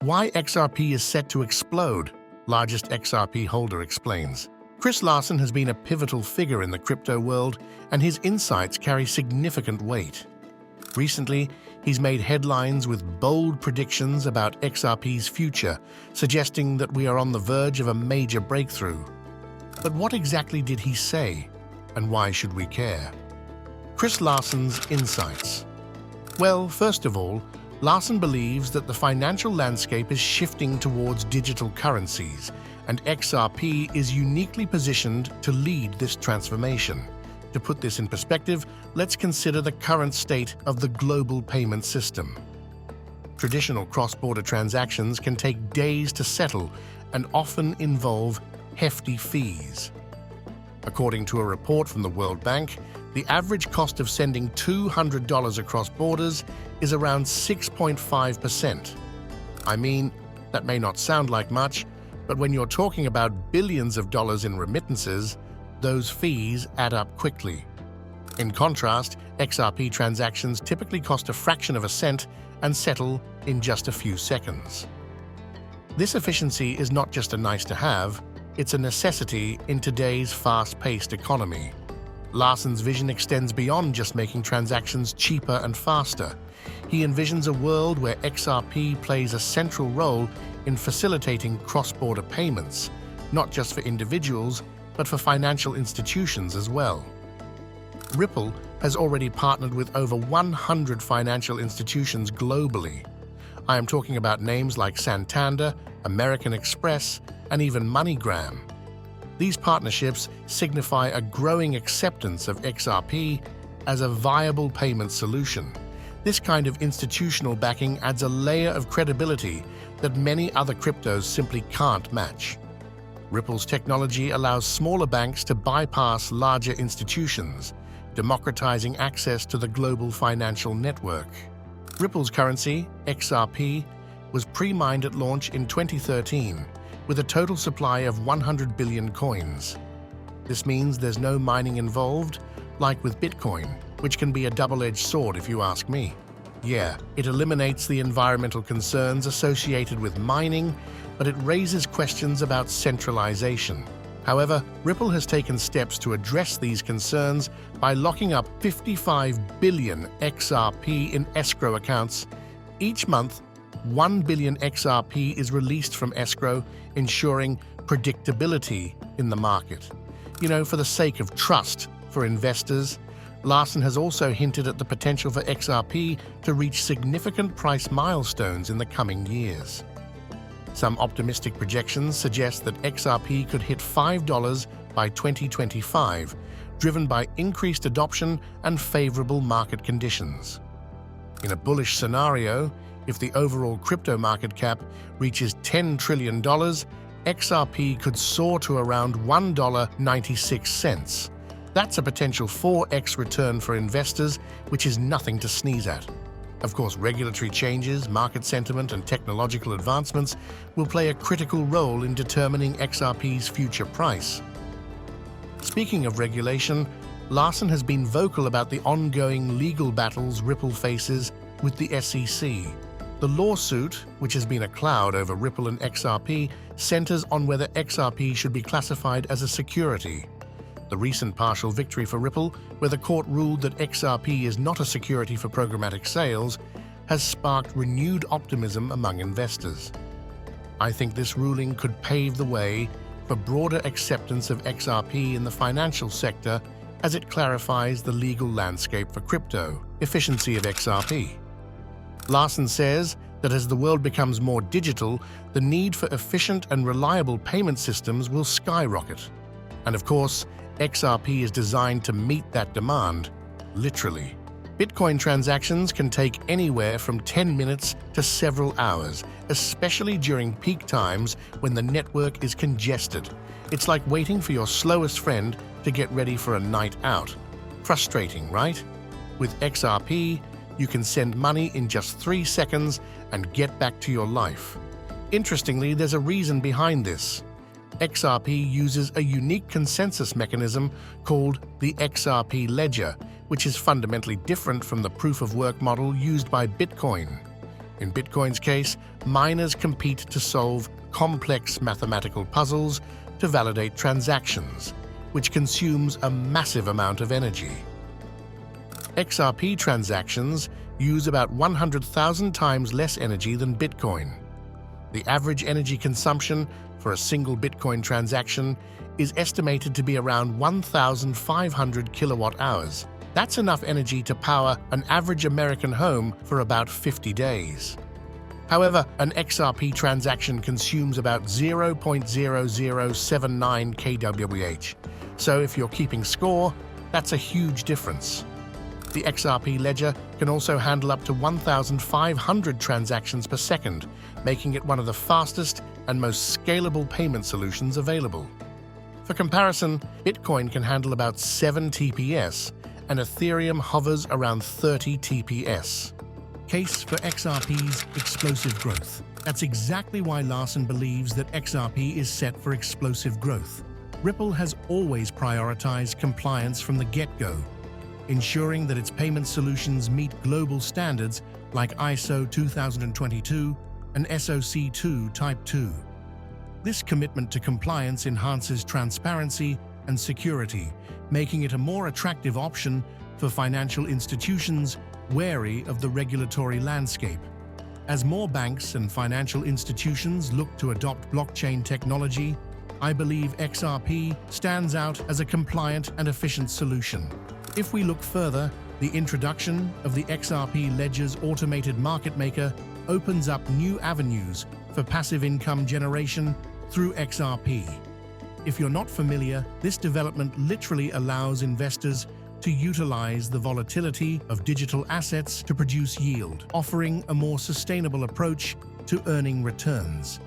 Why XRP is set to explode, largest XRP holder explains. Chris Larson has been a pivotal figure in the crypto world, and his insights carry significant weight. Recently, he's made headlines with bold predictions about XRP's future, suggesting that we are on the verge of a major breakthrough. But what exactly did he say, and why should we care? Chris Larssons Insights. Well, first of all, Larsson believes that the financial landscape is shifting towards digital currencies, and XRP is uniquely positioned to lead this transformation. To put this in perspective, let's consider the current state of the global payment system. Traditional cross-border transactions can take days to settle and often involve hefty fees. According to a report from the World Bank, the average cost of sending $200 across borders is around 6.5%. I mean, that may not sound like much, but when you're talking about billions of dollars in remittances, those fees add up quickly. In contrast, XRP transactions typically cost a fraction of a cent and settle in just a few seconds. This efficiency is not just a nice-to-have, it's a necessity in today's fast-paced economy. Larsson's vision extends beyond just making transactions cheaper and faster. He envisions a world where XRP plays a central role in facilitating cross-border payments, not just for individuals, but for financial institutions as well. Ripple has already partnered with over 100 financial institutions globally. I am talking about names like Santander, American Express, and even MoneyGram. These partnerships signify a growing acceptance of XRP as a viable payment solution. This kind of institutional backing adds a layer of credibility that many other cryptos simply can't match. Ripple's technology allows smaller banks to bypass larger institutions, democratizing access to the global financial network. Ripple's currency, XRP, was pre-mined at launch in 2013, with a total supply of 100 billion coins. This means there's no mining involved, like with Bitcoin, which can be a double-edged sword if you ask me. Yeah, it eliminates the environmental concerns associated with mining, but it raises questions about centralization. However, Ripple has taken steps to address these concerns by locking up 55 billion XRP in escrow accounts. Each month, 1 billion XRP is released from escrow, ensuring predictability in the market. For the sake of trust for investors, Larsson has also hinted at the potential for XRP to reach significant price milestones in the coming years. Some optimistic projections suggest that XRP could hit $5 by 2025, driven by increased adoption and favorable market conditions. In a bullish scenario, if the overall crypto market cap reaches $10 trillion, XRP could soar to around $1.96. That's a potential 4x return for investors, which is nothing to sneeze at. Of course, regulatory changes, market sentiment, and technological advancements will play a critical role in determining XRP's future price. Speaking of regulation, Larsson has been vocal about the ongoing legal battles Ripple faces with the SEC. The lawsuit, which has been a cloud over Ripple and XRP, centers on whether XRP should be classified as a security. The recent partial victory for Ripple, where the court ruled that XRP is not a security for programmatic sales, has sparked renewed optimism among investors. I think this ruling could pave the way for broader acceptance of XRP in the financial sector as it clarifies the legal landscape for crypto. Efficiency of XRP. Larsson says that as the world becomes more digital, the need for efficient and reliable payment systems will skyrocket. And of course, XRP is designed to meet that demand, literally. Bitcoin transactions can take anywhere from 10 minutes to several hours, especially during peak times when the network is congested. It's like waiting for your slowest friend to get ready for a night out. Frustrating, right? With XRP, you can send money in just 3 seconds and get back to your life. Interestingly, there's a reason behind this. XRP uses a unique consensus mechanism called the XRP ledger, which is fundamentally different from the proof-of-work model used by Bitcoin. In Bitcoin's case, miners compete to solve complex mathematical puzzles to validate transactions, which consumes a massive amount of energy. XRP transactions use about 100,000 times less energy than Bitcoin. The average energy consumption for a single Bitcoin transaction is estimated to be around 1,500 kilowatt-hours. That's enough energy to power an average American home for about 50 days. However, an XRP transaction consumes about 0.0079 kWh, so if you're keeping score, that's a huge difference. The XRP ledger can also handle up to 1,500 transactions per second, making it one of the fastest and most scalable payment solutions available. For comparison, Bitcoin can handle about 7 TPS, and Ethereum hovers around 30 TPS. Case for XRP's explosive growth. That's exactly why Larsson believes that XRP is set for explosive growth. Ripple has always prioritized compliance from the get-go, ensuring that its payment solutions meet global standards like ISO 2022 and SOC 2 Type 2. This commitment to compliance enhances transparency and security, making it a more attractive option for financial institutions wary of the regulatory landscape. As more banks and financial institutions look to adopt blockchain technology, I believe XRP stands out as a compliant and efficient solution. If we look further, the introduction of the XRP Ledger's automated market maker opens up new avenues for passive income generation through XRP. If you're not familiar, this development literally allows investors to utilize the volatility of digital assets to produce yield, offering a more sustainable approach to earning returns.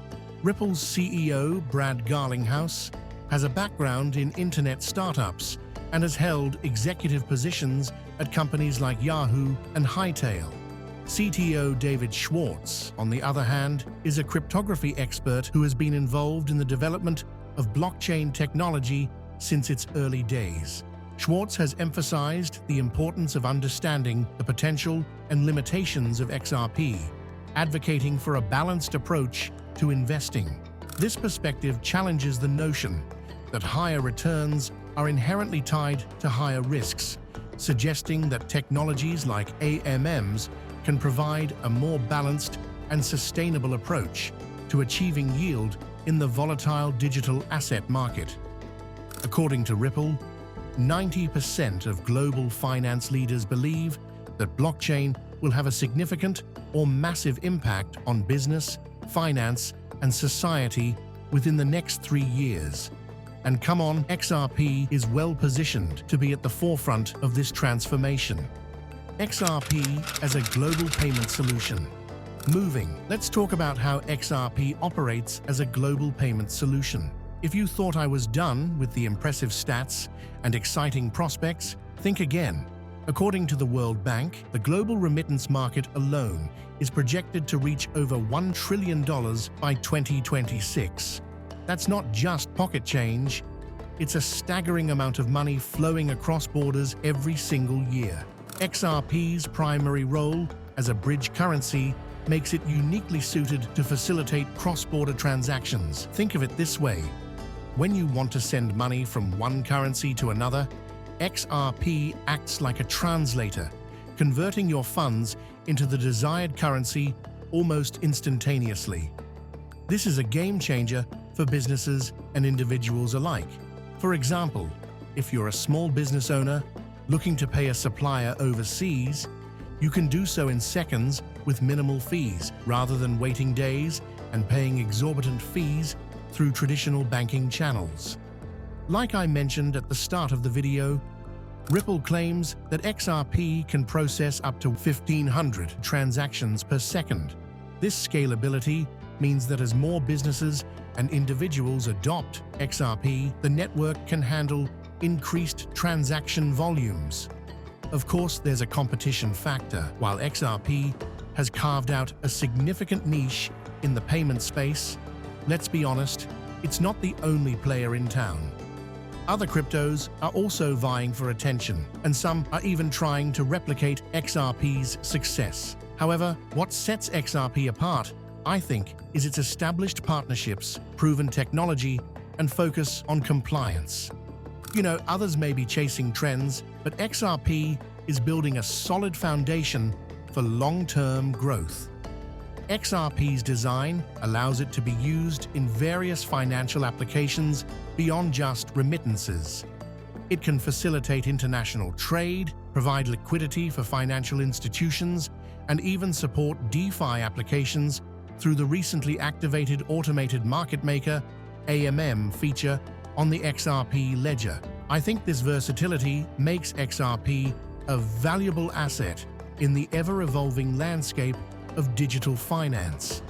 Ripple's CEO, Brad Garlinghouse, has a background in internet startups and has held executive positions at companies like Yahoo and Hightail. CTO David Schwartz, on the other hand, is a cryptography expert who has been involved in the development of blockchain technology since its early days. Schwartz has emphasized the importance of understanding the potential and limitations of XRP, advocating for a balanced approach to investing. This perspective challenges the notion that higher returns are inherently tied to higher risks, suggesting that technologies like AMMs can provide a more balanced and sustainable approach to achieving yield in the volatile digital asset market. According to Ripple, 90% of global finance leaders believe that blockchain will have a significant or massive impact on business, finance, and society within the next 3 years. And come on, XRP is well positioned to be at the forefront of this transformation. XRP as a global payment solution. Let's talk about how XRP operates as a global payment solution. If you thought I was done with the impressive stats and exciting prospects, think again. According to the World Bank, the global remittance market alone is projected to reach over $1 trillion by 2026. That's not just pocket change, it's a staggering amount of money flowing across borders every single year. XRP's primary role as a bridge currency makes it uniquely suited to facilitate cross-border transactions. Think of it this way. When you want to send money from one currency to another, XRP acts like a translator, converting your funds into the desired currency almost instantaneously. This is a game changer for businesses and individuals alike. For example, if you're a small business owner looking to pay a supplier overseas, you can do so in seconds with minimal fees, rather than waiting days and paying exorbitant fees through traditional banking channels. Like I mentioned at the start of the video, Ripple claims that XRP can process up to 1,500 transactions per second. This scalability means that as more businesses and individuals adopt XRP, the network can handle increased transaction volumes. Of course, there's a competition factor. While XRP has carved out a significant niche in the payment space, let's be honest, it's not the only player in town. Other cryptos are also vying for attention, and some are even trying to replicate XRP's success. However, what sets XRP apart, I think, is its established partnerships, proven technology, and focus on compliance. You know, others may be chasing trends, but XRP is building a solid foundation for long-term growth. XRP's design allows it to be used in various financial applications beyond just remittances. It can facilitate international trade, provide liquidity for financial institutions, and even support DeFi applications through the recently activated Automated Market Maker (AMM) feature on the XRP ledger. I think this versatility makes XRP a valuable asset in the ever-evolving landscape of digital finance.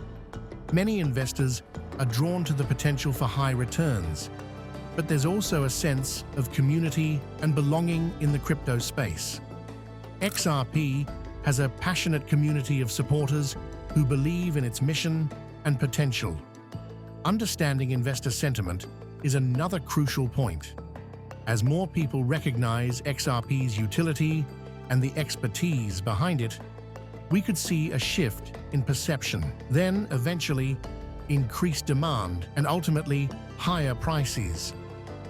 Many investors are drawn to the potential for high returns, but there's also a sense of community and belonging in the crypto space. XRP has a passionate community of supporters who believe in its mission and potential. Understanding investor sentiment is another crucial point. As more people recognize XRP's utility and the expertise behind it, we could see a shift in perception, then eventually increased demand and ultimately higher prices.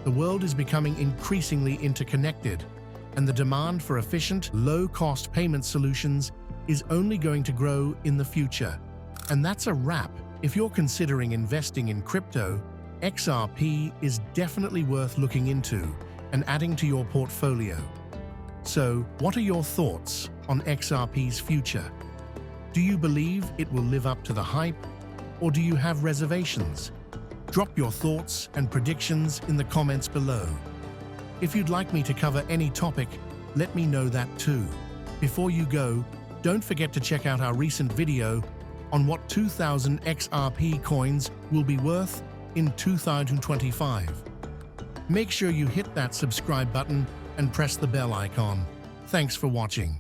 The world is becoming increasingly interconnected, and the demand for efficient, low-cost payment solutions is only going to grow in the future. And that's a wrap. If you're considering investing in crypto, XRP is definitely worth looking into and adding to your portfolio. So, what are your thoughts on XRP's future? Do you believe it will live up to the hype, or do you have reservations? Drop your thoughts and predictions in the comments below. If you'd like me to cover any topic, let me know that too. Before you go, don't forget to check out our recent video on what 2,000 XRP coins will be worth in 2025. Make sure you hit that subscribe button and press the bell icon. Thanks for watching.